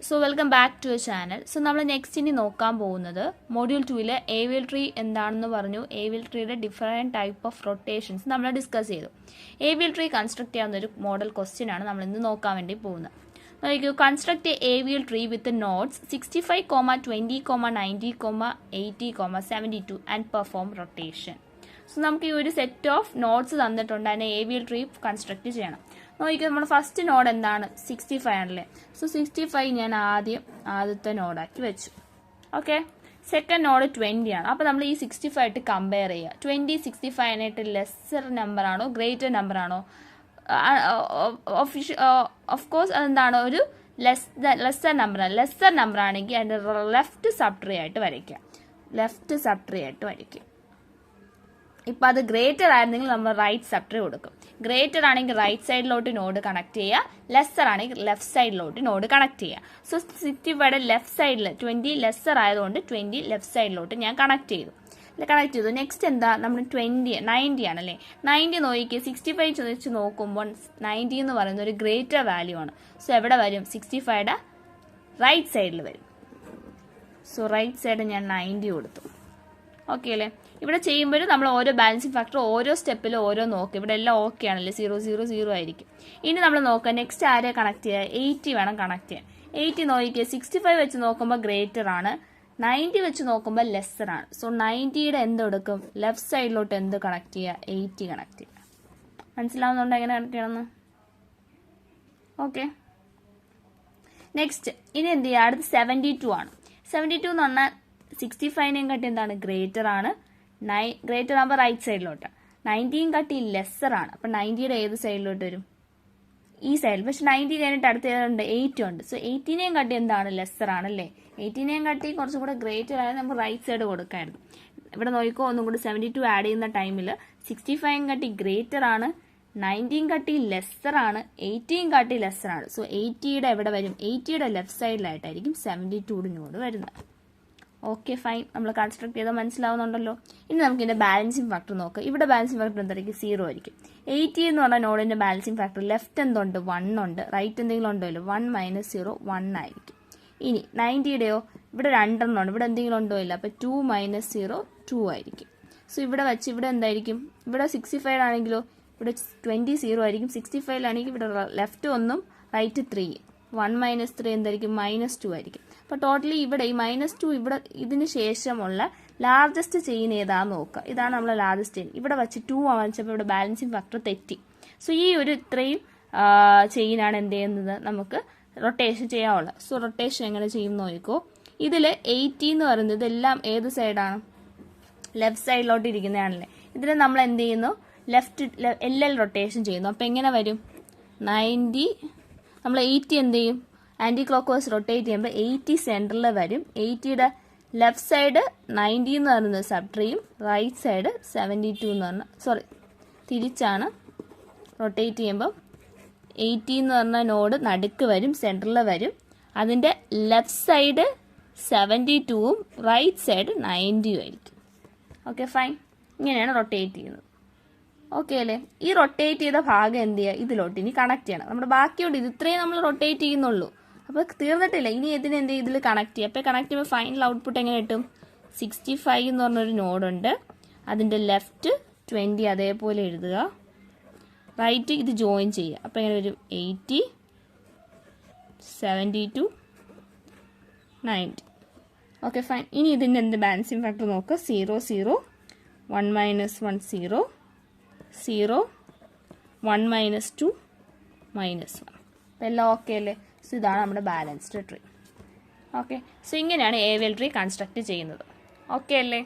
So welcome back to a channel. So നമ്മൾ next ഇനി നോക്കാൻ പോകുന്നത് മൊഡ്യൂൾ 2-ലെ ഏവിയൽ ട്രീ എന്താണെന്ന് പറഞ്ഞു. ഏവിയൽ ട്രീയുടെ ഡിഫറെൻറ്റ് ടൈപ്പ് ഓഫ് റൊട്ടേഷൻസ് നമ്മൾ ഡിസ്കസ് ചെയ്തു. ഏവിയൽ ട്രീ കൺസ്ട്രക്ട് ചെയ്യാവുന്ന ഒരു മോഡൽ ക്വസ്റ്റ്യൻ ആണ് നമ്മൾ ഇന്ന് നോക്കാൻ വേണ്ടി പോകുന്നത്. നോക്കൂ, construct a AVL tree with nodes 65, 20, 90, 80, 72 and perform rotation. So നമുക്ക് ഈ ഒരു സെറ്റ് ഓഫ് നോട്ട്സ് തന്നിട്ടുണ്ട്, അതിനെ ഏവിയൽ ട്രീ കൺസ്ട്രക്ട് ചെയ്യണം. നോക്കിയാൽ നമ്മൾ ഫസ്റ്റ് നോഡ് എന്താണ്? 65 ആണല്ലേ. സോ 65 ഞാൻ ആദ്യത്തെ നോഡാക്കി വെച്ചു. ഓക്കെ, സെക്കൻഡ് നോഡ് 20 ആണ്. അപ്പോൾ നമ്മൾ ഈ 65 ആയിട്ട് കമ്പയർ ചെയ്യുക. 20 65 ലെസ്സർ നമ്പർ ആണോ ഗ്രേറ്റർ നമ്പർ ആണോ? ഓഫ് കോഴ്സ് അതെന്താണ്? ഒരു ലെസ്സർ നമ്പറാണ്. ലെസ്സർ നമ്പർ ആണെങ്കിൽ അതിൻ്റെ ലെഫ്റ്റ് സബ് ട്രീ ആയിട്ട് വരയ്ക്കുക. ഇപ്പം അത് ഗ്രേറ്റർ ആയിരുന്നെങ്കിൽ നമ്മൾ റൈറ്റ് സബ് ട്രീ കൊടുക്കും. ഗ്രേറ്റർ ആണെങ്കിൽ റൈറ്റ് സൈഡിലോട്ട് നോഡ് കണക്ട് ചെയ്യുക, ലെസ്സർ ആണെങ്കിൽ ലെഫ്റ്റ് സൈഡിലോട്ട് നോഡ് കണക്ട് ചെയ്യുക. സോ 65യുടെ ലെഫ്റ്റ് സൈഡിൽ 20 ലെസ്സർ ആയതുകൊണ്ട് 20 ലെഫ്റ്റ് സൈഡിലോട്ട് ഞാൻ കണക്ട് ചെയ്തു. നെക്സ്റ്റ് എന്താ? നമ്മൾ 90 ആണല്ലേ. 90 നോക്കിക്കുക, 65 വെച്ച് നോക്കുമ്പോൾ 90 എന്ന് പറയുന്ന ഒരു ഗ്രേറ്റർ വാല്യൂ ആണ്. സോ എവിടെ വരും? 65യുടെ റൈറ്റ് സൈഡിൽ വരും. സോ റൈറ്റ് സൈഡ് ഞാൻ 90 കൊടുത്തു. ഓക്കെ അല്ലേ? ഇവിടെ ചെയ്യുമ്പോൾ നമ്മൾ ഓരോ ബാലൻസിങ് ഫാക്ടർ ഓരോ സ്റ്റെപ്പിലും ഓരോ നോക്കുക. ഇവിടെ എല്ലാം ഓക്കെ ആണല്ലേ, 0 0 0 ആയിരിക്കും. ഇനി നമ്മൾ നോക്കുക, നെക്സ്റ്റ് ആരെ കണക്ട് ചെയ്യുക? 80 വേണം കണക്ട് ചെയ്യാൻ. 80 നോക്കിക്കുക, 65 വെച്ച് നോക്കുമ്പോൾ ഗ്രേറ്റർ ആണ്, 90 വെച്ച് നോക്കുമ്പോൾ ലെസ്സർ ആണ്. സോ 90യുടെ എന്തെടുക്കും? ലെഫ്റ്റ് സൈഡിലോട്ട് എന്ത് കണക്ട് ചെയ്യുക? 80 കണക്ട് ചെയ്യുക. മനസ്സിലാവുന്നുണ്ടോ എങ്ങനെ കണക്ട് ചെയ്യണമെന്ന്? ഓക്കെ, നെക്സ്റ്റ് ഇനി എന്ത് ചെയ്യുക? അടുത്ത് 72 ആണ്. 72 എന്ന് പറഞ്ഞാൽ 65നെയും കാട്ടി എന്താണ്? ഗ്രേറ്റർ ആണ്. ഗ്രേറ്റർ ആകുമ്പോൾ റൈറ്റ് സൈഡിലോട്ട്. 90യും കാട്ടി ലെസ്സർ ആണ്. അപ്പം 90യുടെ ഏത് സൈഡിലോട്ട് വരും? ഈ സൈഡിൽ. പക്ഷെ 90 കഴിഞ്ഞിട്ട് അടുത്ത ഏതുണ്ട്? 80 ഉണ്ട്. സോ 80നെയും കാട്ടി എന്താണ്? ലെസ്സർ ആണല്ലേ. 80നെയും കാട്ടി കുറച്ചും കൂടെ ഗ്രേറ്റർ ആയത് നമുക്ക് റൈറ്റ് സൈഡ് കൊടുക്കായിരുന്നു. ഇവിടെ നോക്കിക്കോ, ഒന്നും കൂടി 72 ആഡ് ചെയ്യുന്ന ടൈമിൽ 65യും കാട്ടി ഗ്രേറ്റർ ആണ്, 90യും കാട്ടി ലെസ്സർ ആണ്, 80യും കാട്ടി ലെസ്സർ ആണ്. സോ 80യുടെ എവിടെ വരും? 80യുടെ ലെഫ്റ്റ് സൈഡിലായിട്ടായിരിക്കും 72 നോട് വരുന്നത്. Okay, fine. നമ്മൾ കൺസ്ട്രക്ട് ചെയ്താൽ മനസ്സിലാവുന്നുണ്ടല്ലോ. ഇനി നമുക്ക് ഇതിന്റെ ബാലൻസിങ് ഫാക്ടർ നോക്കാം. ഇവിടെ ബാലൻസിങ് ഫാക്ടർ എന്തായിരിക്കും? 0 ആയിരിക്കും. 80 എന്ന് പറഞ്ഞാൽ നോഡിന്റെ ബാലൻസിങ് ഫാക്ടർ ലെഫ്റ്റ് എന്തുണ്ട്? 1 ഉണ്ട്. റൈറ്റ് എന്തെങ്കിലും ഉണ്ടല്ലോ? 1 - 0 1 ആയിരിക്കും. ഇനി 90യുടെയോ? ഇവിടെ 2 ഉണ്ട്. ഇവിടെ എന്തെങ്കിലും ഉണ്ടോ? ഇല്ല. അപ്പോൾ 2 - 0 2 ആയിരിക്കും. സോ ഇവിടെ വെച്ച് ഇവിടെ എന്തായിരിക്കും? ഇവിടെ 65 ആണെങ്കിലോ? ഇവിടെ 20 0 ആയിരിക്കും. 65ലാണെങ്കിൽ ഇവിടെ ലെഫ്റ്റ് 1 റൈറ്റ് 3. 1 - 3 എന്തായിരിക്കും? -2 ആയിരിക്കും. അപ്പോൾ ടോട്ടലി ഇവിടെ ഈ -2 ഇവിടെ ഇതിന് ശേഷമുള്ള ലാർജസ്റ്റ് ചെയിൻ ഏതാന്ന് നോക്കുക. ഇതാണ് നമ്മളെ ലാർജസ്റ്റ് ചെയിൻ. ഇവിടെ വെച്ച് 2 വെച്ചപ്പോൾ ഇവിടെ ബാലൻസിങ് ഫാക്ടർ തെറ്റി. സോ ഈ ഒരു ഇത്രയും ചെയിനാണ് എന്ത് ചെയ്യുന്നത്? നമുക്ക് റൊട്ടേഷൻ ചെയ്യാവുള്ളത്. സോ റൊട്ടേഷൻ എങ്ങനെ ചെയ്യും നോക്കിക്കോ. ഇതിൽ 80 എന്ന് പറയുന്നത് ഇതെല്ലാം ഏത് സൈഡാണ്? ലെഫ്റ്റ് സൈഡിലോട്ട് ഇരിക്കുന്നതാണല്ലേ. ഇതിൽ നമ്മൾ എന്ത് ചെയ്യുന്നു? ലെഫ്റ്റ് LL റൊട്ടേഷൻ ചെയ്യുന്നു. അപ്പോൾ എങ്ങനെ വരും? 90 നമ്മൾ 80 എന്ത് ചെയ്യും? ആൻറ്റി ക്ലോക്ക് വൈസ് റൊട്ടേറ്റ് ചെയ്യുമ്പോൾ 80 സെൻറ്ററിൽ വരും. 80യുടെ ലെഫ്റ്റ് സൈഡ് 90 എന്ന് പറയുന്നത് സബ് ട്രീയും റൈറ്റ് സൈഡ് 72 എന്ന് പറഞ്ഞാൽ തിരിച്ചാണ് റൊട്ടേറ്റ് ചെയ്യുമ്പോൾ 80 എന്ന് പറഞ്ഞ നോഡ് നടുക്ക് വരും, സെൻറ്ററിൽ വരും. അതിൻ്റെ ലെഫ്റ്റ് സൈഡ് 72ഉം റൈറ്റ് സൈഡ് 90ഉം ആയിരിക്കും. Okay, fine. ഇങ്ങനെയാണ് റൊട്ടേറ്റ് ചെയ്യുന്നത്. ഓക്കെ അല്ലേ? ഈ റൊട്ടേറ്റ് ചെയ്ത ഭാഗം എന്ത് ചെയ്യുക? ഇതിലോട്ട് ഇനി കണക്ട് ചെയ്യണം. നമ്മുടെ ബാക്കിയോട് ഇത് ഇത്രയും നമ്മൾ റൊട്ടേറ്റ് ചെയ്യുന്നുള്ളൂ. അപ്പോൾ തീർന്നിട്ടില്ല. ഇനി ഇതിന് എന്ത് ഇതിൽ കണക്ട് ചെയ്യുക. അപ്പോൾ കണക്ട് ചെയ്യുമ്പോൾ ഫൈനൽ ഔട്ട്പുട്ട് എങ്ങനെ കിട്ടും? 65 എന്ന് പറഞ്ഞൊരു നോഡുണ്ട്. അതിൻ്റെ ലെഫ്റ്റ് 20 അതേപോലെ എഴുതുക, റൈറ്റ് ഇത് ജോയിൻ ചെയ്യുക. അപ്പോൾ എങ്ങനെ വരും? 80 72 90. Okay, fine. ഇനി ഇതിൻ്റെ എന്ത് ബാലൻസിങ് ഫാക്ടർ നോക്കുക. 0 0 1 - 1 0 0 1 - 2 -1. അപ്പോൾ എല്ലാം ഓക്കെ അല്ലേ? സോ ഇതാണ് നമ്മുടെ ബാലൻസ്ഡ് ട്രീ. ഓക്കെ, സോ ഇങ്ങനെയാണ് ഏവിയൽ ട്രീ കൺസ്ട്രക്ട് ചെയ്യുന്നത്. ഓക്കെ അല്ലേ?